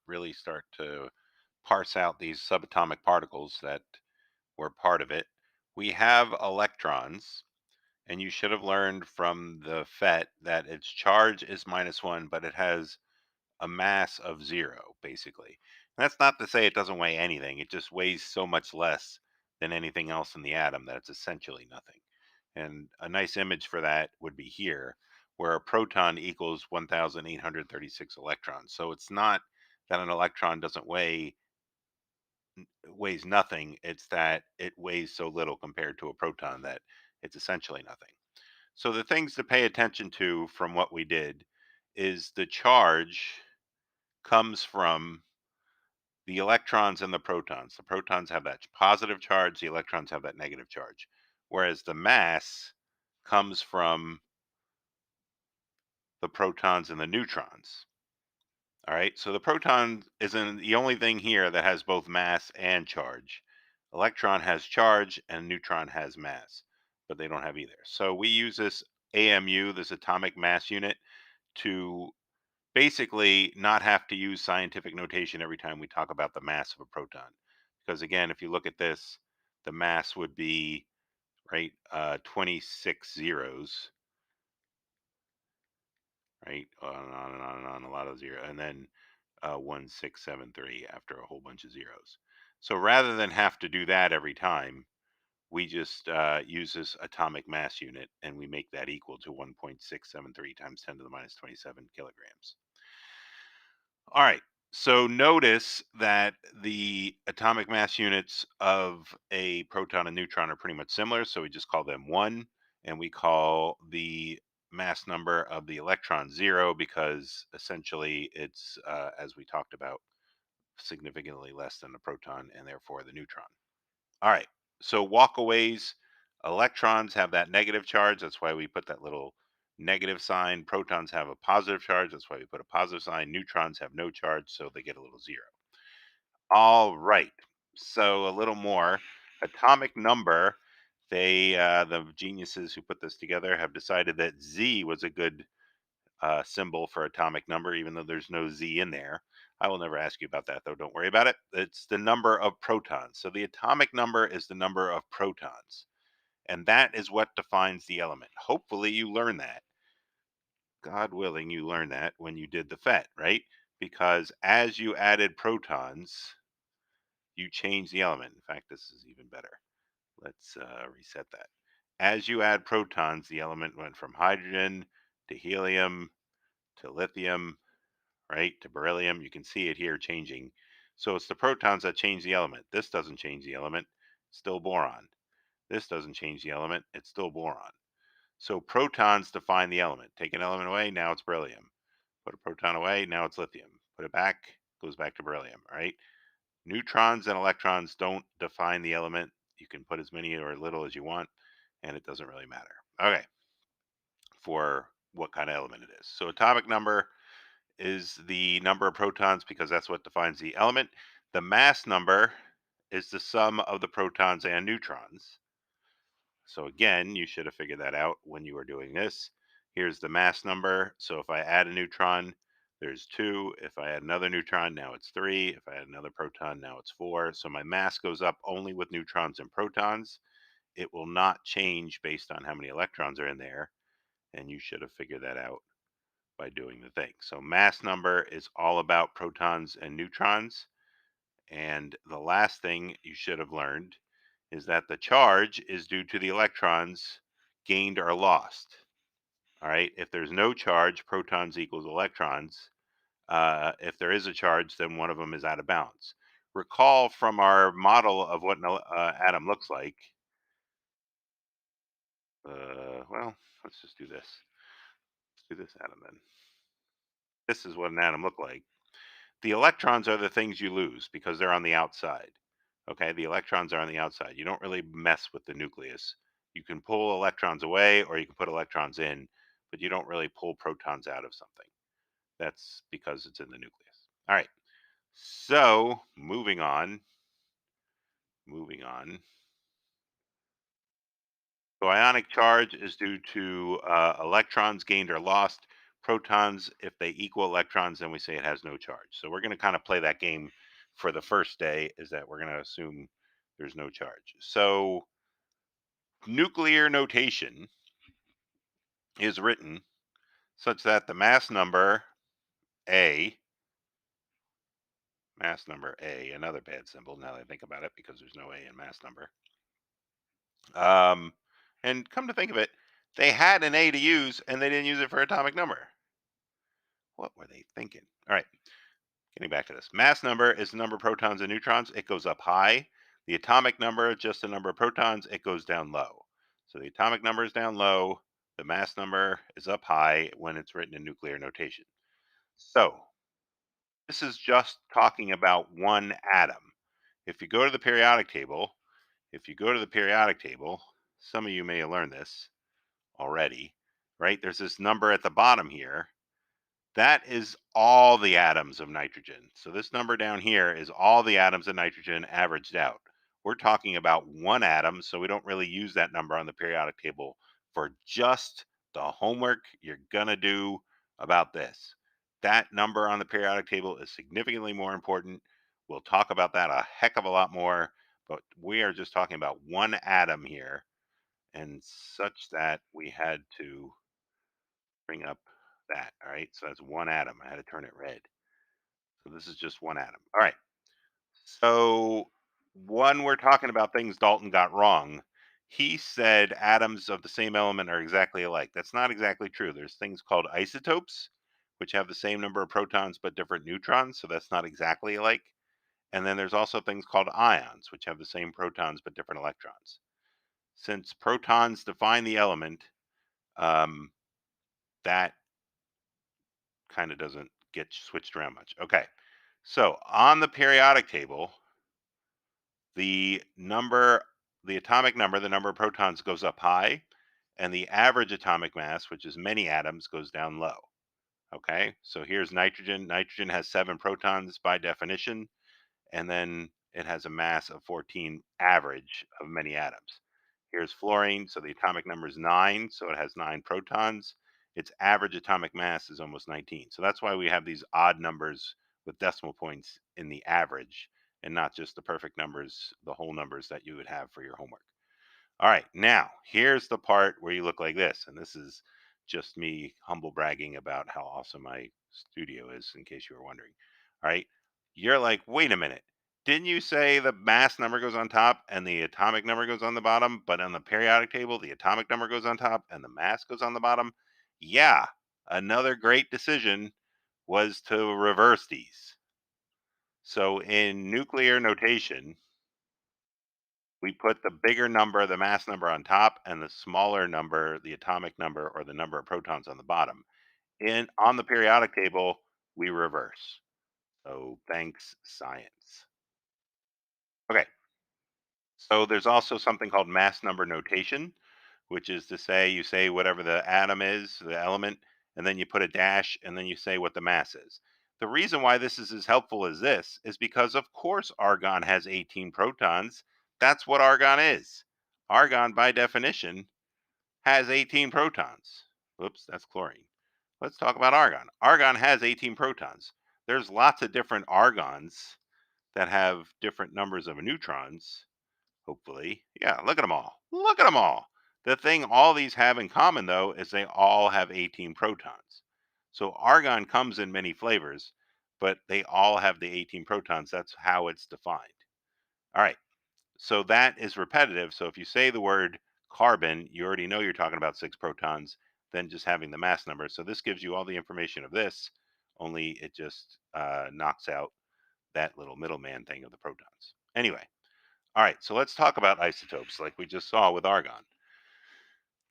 really start to parse out these subatomic particles that were part of it. We have electrons, and you should have learned from the FET that its charge is -1, but it has a mass of 0, basically. And that's not to say it doesn't weigh anything. It just weighs so much less than anything else in the atom that it's essentially nothing. And a nice image for that would be here, where a proton equals 1,836 electrons. So it's not that an electron doesn't weighs nothing. It's that it weighs so little compared to a proton that it's essentially nothing. So the things to pay attention to from what we did is the charge comes from the electrons and the protons. The protons have that positive charge, the electrons have that negative charge. Whereas the mass comes from the protons and the neutrons. All right. So the proton isn't the only thing here that has both mass and charge. Electron has charge and neutron has mass, but they don't have either. So we use this AMU, this atomic mass unit, to basically not have to use scientific notation every time we talk about the mass of a proton. Because again, if you look at this, the mass would be right 26 zeros, right? On and on and on and on, a lot of zero, and then 1673 after a whole bunch of zeros. So rather than have to do that every time, we just use this atomic mass unit and we make that equal to 1.673 times 10 to the minus 27 kilograms. All right. So notice that the atomic mass units of a proton and neutron are pretty much similar. So we just call them one, and we call the mass number of the electron 0 because essentially it's, as we talked about, significantly less than the proton and therefore the neutron. All right. So walkaways, electrons have that negative charge. That's why we put that little negative sign. Protons have a positive charge. That's why we put a positive sign. Neutrons have no charge, so they get a little zero. All right. So a little more atomic number. The geniuses who put this together have decided that Z was a good symbol for atomic number, even though there's no Z in there. I will never ask you about that, though. Don't worry about it. It's the number of protons. So the atomic number is the number of protons. And that is what defines the element. Hopefully, you learn that. God willing, you learned that when you did the FET, right? Because as you added protons, you changed the element. In fact, this is even better. Let's reset that. As you add protons, the element went from hydrogen to helium to lithium, right, to beryllium. You can see it here changing. So it's the protons that change the element. This doesn't change the element, still boron. This doesn't change the element, it's still boron. So protons define the element. Take an element away, now it's beryllium. Put a proton away, now it's lithium. Put it back, goes back to beryllium, right? Neutrons and electrons don't define the element. You can put as many or little as you want, and it doesn't really matter. Okay, for what kind of element it is. So atomic number is the number of protons because that's what defines the element. The mass number is the sum of the protons and neutrons. So again, you should have figured that out when you were doing this. Here's the mass number. So if I add a neutron, there's 2. If I add another neutron, now it's 3. If I add another proton, now it's 4. So my mass goes up only with neutrons and protons. It will not change based on how many electrons are in there. And you should have figured that out by doing the thing. So mass number is all about protons and neutrons. And the last thing you should have learned is that the charge is due to the electrons gained or lost. All right. If there's no charge, protons equals electrons. If there is a charge, then one of them is out of balance. Recall from our model of what an atom looks like. Well, let's just do this. Let's do this atom then. This is what an atom looked like. The electrons are the things you lose because they're on the outside. Okay, the electrons are on the outside. You don't really mess with the nucleus. You can pull electrons away or you can put electrons in, but you don't really pull protons out of something. That's because it's in the nucleus. All right. So, moving on. So ionic charge is due to electrons gained or lost. protons. If they equal electrons, then we say it has no charge. So we're going to kind of play that game for the first day, is that we're going to assume there's no charge. So nuclear notation is written such that the mass number A, another bad symbol now that I think about it because there's no A in mass number. Um, and come to think of it, they had an A to use and they didn't use it for atomic number. What were they thinking? All right, getting back to this. Mass number is the number of protons and neutrons. It goes up high. The atomic number, just the number of protons, it goes down low. So the atomic number is down low. The mass number is up high when it's written in nuclear notation. So this is just talking about one atom. If you go to the periodic table, some of you may have learned this already, right? There's this number at the bottom here. That is all the atoms of nitrogen. So this number down here is all the atoms of nitrogen averaged out. We're talking about one atom, so we don't really use that number on the periodic table for just the homework you're going to do about this. That number on the periodic table is significantly more important. We'll talk about that a heck of a lot more, but we are just talking about one atom here, and such that we had to bring up that. All right. So that's one atom. I had to turn it red. So this is just one atom. All right. So when we're talking about things Dalton got wrong, he said atoms of the same element are exactly alike. That's not exactly true. There's things called isotopes, which have the same number of protons but different neutrons. So that's not exactly alike. And then there's also things called ions, which have the same protons but different electrons. Since protons define the element, that kind of doesn't get switched around much. Okay. So on the periodic table, the number, the atomic number, the number of protons goes up high, and the average atomic mass, which is many atoms, goes down low. Okay. So here's nitrogen. Nitrogen has 7 protons by definition, and then it has a mass of 14 average of many atoms. Here's fluorine, so the atomic number is 9, so it has 9 protons. Its average atomic mass is almost 19. So that's why we have these odd numbers with decimal points in the average and not just the perfect numbers, the whole numbers that you would have for your homework. All right, now here's the part where you look like this. And this is just me humble bragging about how awesome my studio is, in case you were wondering. All right, you're like, wait a minute. Didn't you say the mass number goes on top and the atomic number goes on the bottom? But on the periodic table, the atomic number goes on top and the mass goes on the bottom? Yeah, another great decision was to reverse these. So in nuclear notation, we put the bigger number, the mass number, on top and the smaller number, the atomic number or the number of protons, on the bottom. In on the periodic table, we reverse. So thanks, science. Okay. So there's also something called mass number notation, which is to say you say whatever the atom is, the element, and then you put a dash and then you say what the mass is. The reason why this is as helpful as this is because, of course, argon has 18 protons. That's what argon is. Argon, by definition, has 18 protons. Whoops, that's chlorine. Let's talk about argon. Argon has 18 protons. There's lots of different argons that have different numbers of neutrons, hopefully. Yeah, look at them all. Look at them all. The thing all these have in common, though, is they all have 18 protons. So argon comes in many flavors, but they all have the 18 protons. That's how it's defined. All right. So that is repetitive. So if you say the word carbon, you already know you're talking about 6 protons, then just having the mass number. So this gives you all the information of this, only it just knocks out that little middleman thing of the protons. Anyway, all right, so let's talk about isotopes like we just saw with argon.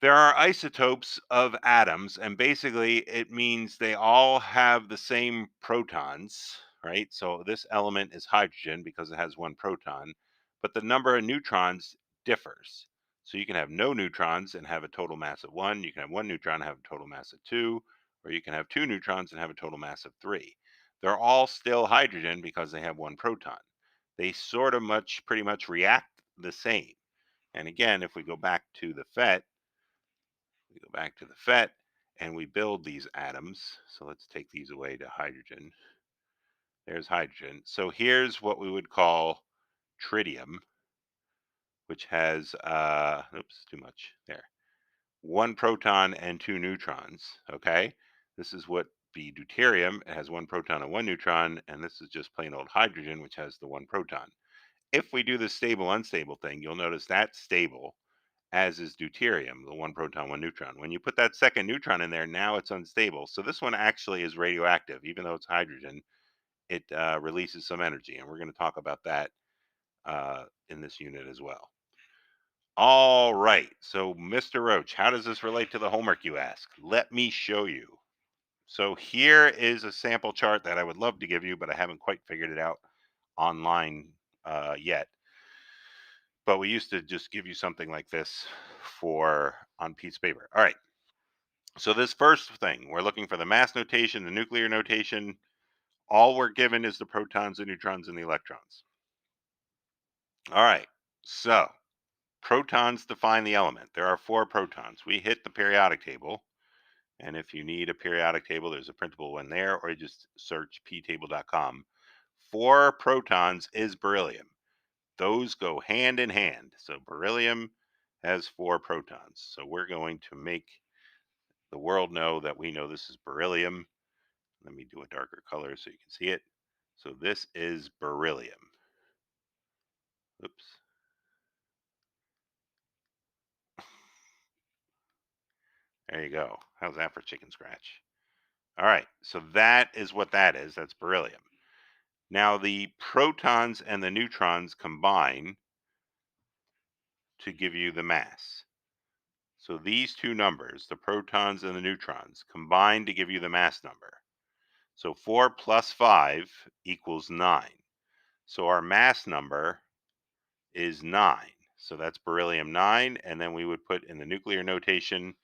There are isotopes of atoms, and basically it means they all have the same protons, right? So this element is hydrogen because it has 1 proton, but the number of neutrons differs. So you can have no neutrons and have a total mass of 1. You can have 1 neutron and have a total mass of 2, or you can have 2 neutrons and have a total mass of 3. They're all still hydrogen because they have 1 proton. They sort of pretty much react the same. And again, if we go back to the FET, and we build these atoms. So let's take these away to hydrogen. There's hydrogen. So here's what we would call tritium, which has, oops, too much there. One proton and two neutrons. Okay. This is what be deuterium. It has one proton and one neutron. And this is just plain old hydrogen, which has the one proton. If we do the stable unstable thing, you'll notice that's stable, as is deuterium, the one proton, one neutron. When you put that second neutron in there, now it's unstable. So this one actually is radioactive, even though it's hydrogen. It releases some energy, and we're going to talk about that in this unit as well. All right. So, Mr. Roach, how does this relate to the homework, you ask? Let me show you. So, here is a sample chart that I would love to give you, but I haven't quite figured it out online yet. But we used to just give you something like this for on piece of paper. All right. So, this first thing, we're looking for the mass notation, the nuclear notation. All we're given is the protons, the neutrons, and the electrons. All right. So, protons define the element. There are 4 protons. We hit the periodic table. And if you need a periodic table, there's a printable one there, or you just search ptable.com. 4 protons is beryllium. Those go hand in hand. So beryllium has 4 protons. So we're going to make the world know that we know this is beryllium. Let me do a darker color so you can see it. So this is beryllium. Oops. There you go. How's that for chicken scratch? All right. So that is what that is. That's beryllium. Now the protons and the neutrons combine to give you the mass. So these two numbers, the protons and the neutrons, combine to give you the mass number. So 4 plus 5 equals 9. So our mass number is 9. So that's beryllium 9. And then we would put in the nuclear notation,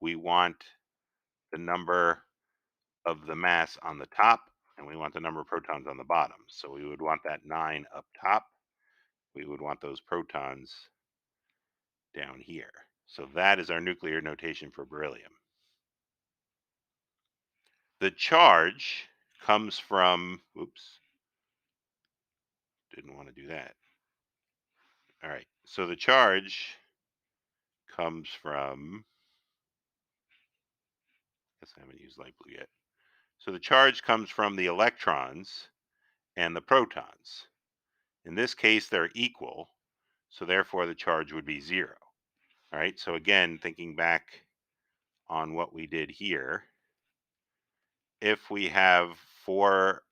we want the number of the mass on the top, and we want the number of protons on the bottom. So we would want that 9 up top. We would want those protons down here. So that is our nuclear notation for beryllium. The charge comes from, oops, didn't want to do that. All right. So the charge comes from, I guess I haven't used light blue yet. So the charge comes from the electrons and the protons. In this case, they're equal. So therefore, the charge would be 0. All right. So again, thinking back on what we did here, if we have 4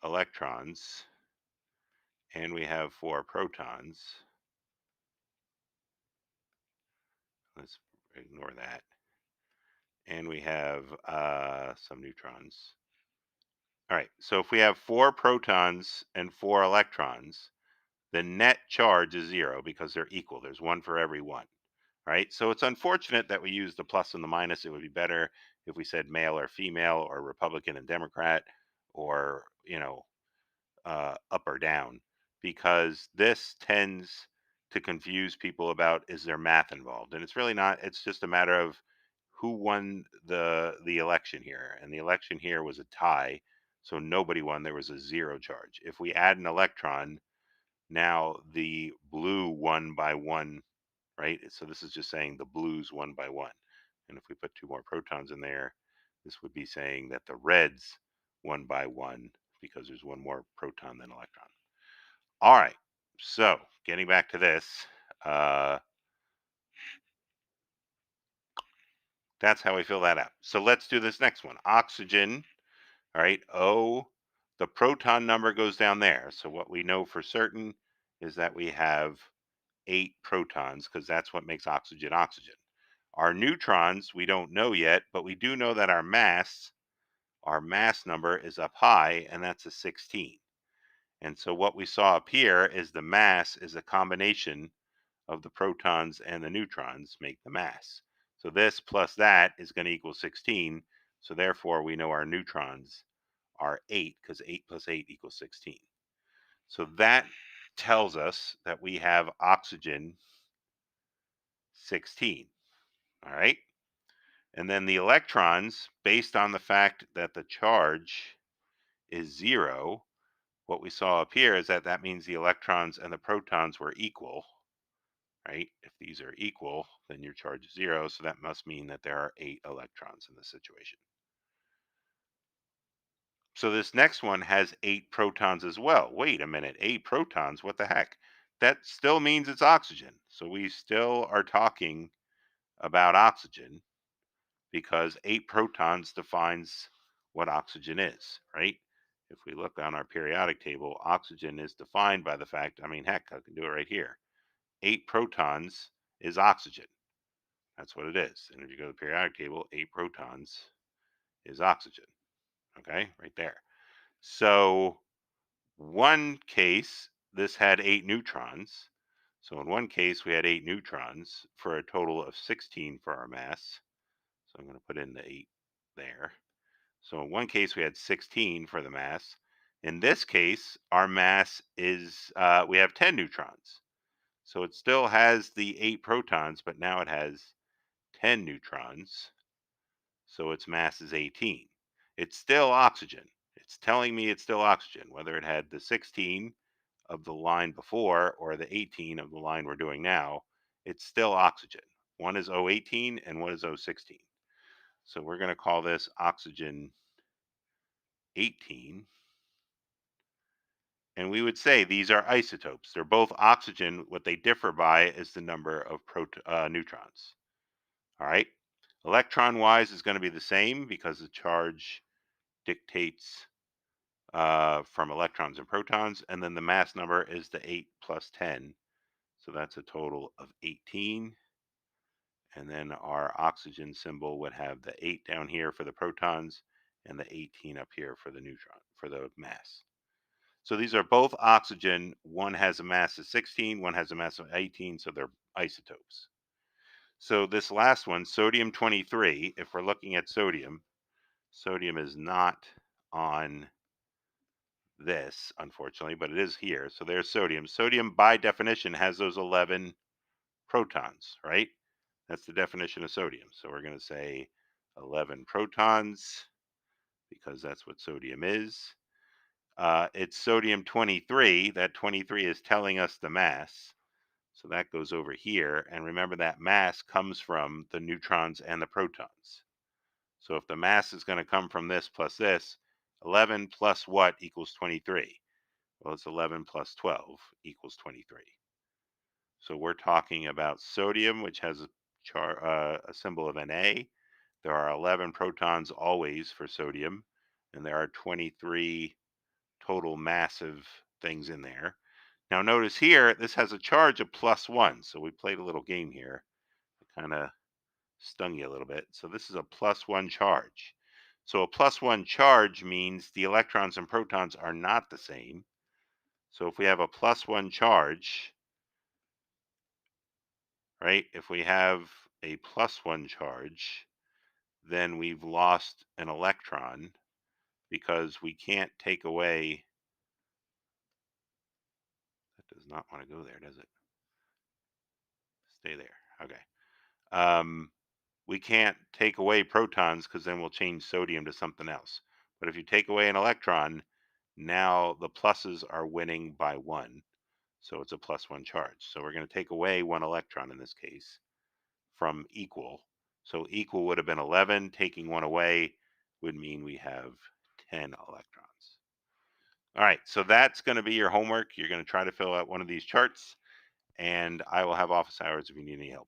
electrons and we have 4 protons, let's ignore that, and we have some neutrons. All right, so if we have 4 protons and 4 electrons, the net charge is 0 because they're equal. There's one for every one. Right? So it's unfortunate that we use the plus and the minus. It would be better if we said male or female or Republican and Democrat, or, up or down, because this tends to confuse people about, is there math involved? And it's really not. It's just a matter of who won the election here. And the election here was a tie. So nobody won. There was a 0 charge. If we add an electron, now the blue won by 1, right? So this is just saying the blues won by 1. And if we put 2 more protons in there, this would be saying that the reds won by 1 because there's 1 more proton than electron. All right. So getting back to this, that's how we fill that out. So let's do this next one. Oxygen. All right. O, the proton number goes down there. So what we know for certain is that we have 8 protons, because that's what makes oxygen oxygen. Our neutrons, we don't know yet, but we do know that our mass number is up high, and that's a 16. And so what we saw up here is the mass is a combination of the protons and the neutrons make the mass. So this plus that is going to equal 16. So therefore, we know our neutrons are 8, because 8 plus 8 equals 16. So that tells us that we have oxygen 16. All right. And then the electrons, based on the fact that the charge is 0, what we saw up here is that that means the electrons and the protons were equal, right? If these are equal, then your charge is 0, so that must mean that there are 8 electrons in this situation. So this next one has 8 protons as well. Wait a minute, 8 protons? What the heck? That still means it's oxygen. So we still are talking about oxygen because 8 protons defines what oxygen is, right? If we look on our periodic table, oxygen is defined by the fact, I mean, heck, I can do it right here. 8 protons is oxygen. That's what it is. And if you go to the periodic table, 8 protons is oxygen. Okay, right there. So one case, this had 8 neutrons. So in one case, we had 8 neutrons for a total of 16 for our mass. So I'm going to put in the 8 there. So in one case, we had 16 for the mass. In this case, our mass is, we have 10 neutrons. So it still has the 8 protons, but now it has 10 neutrons. So its mass is 18. It's still oxygen. It's telling me it's still oxygen, whether it had the 16 of the line before or the 18 of the line we're doing now, it's still oxygen. One is O18 and one is O16. So we're going to call this oxygen 18. And we would say these are isotopes. They're both oxygen. What they differ by is the number of neutrons. All right. Electron wise is going to be the same because the charge dictates from electrons and protons. And then the mass number is the 8 plus 10. So that's a total of 18. And then our oxygen symbol would have the 8 down here for the protons and the 18 up here for the neutron, for the mass. So these are both oxygen. One has a mass of 16, one has a mass of 18, so they're isotopes. So this last one, sodium 23, if we're looking at sodium, sodium is not on this, unfortunately, but it is here. So there's sodium. Sodium, by definition, has those 11 protons, right? That's the definition of sodium. So we're going to say 11 protons because that's what sodium is. It's sodium 23. That 23 is telling us the mass. So that goes over here. And remember that mass comes from the neutrons and the protons. So if the mass is going to come from this plus this, 11 plus what equals 23? Well, it's 11 plus 12 equals 23. So we're talking about sodium, which has a symbol of Na. There are 11 protons always for sodium, and there are 23 total massive things in there. Now notice here, this has a charge of +1. So we played a little game here. I kind of stung you a little bit. So this is a +1 charge. So a +1 charge means the electrons and protons are not the same. So if we have a +1 charge, right? If we have a +1 charge, then we've lost an electron because we can't take away. That does not want to go there, does it? Stay there. Okay. Um, we can't take away protons because then we'll change sodium to something else. But if you take away an electron, now the pluses are winning by 1. So it's a +1 charge. So we're going to take away 1 electron in this case from equal. So equal would have been 11. Taking 1 away would mean we have 10 electrons. All right, so that's going to be your homework. You're going to try to fill out one of these charts, and I will have office hours if you need any help.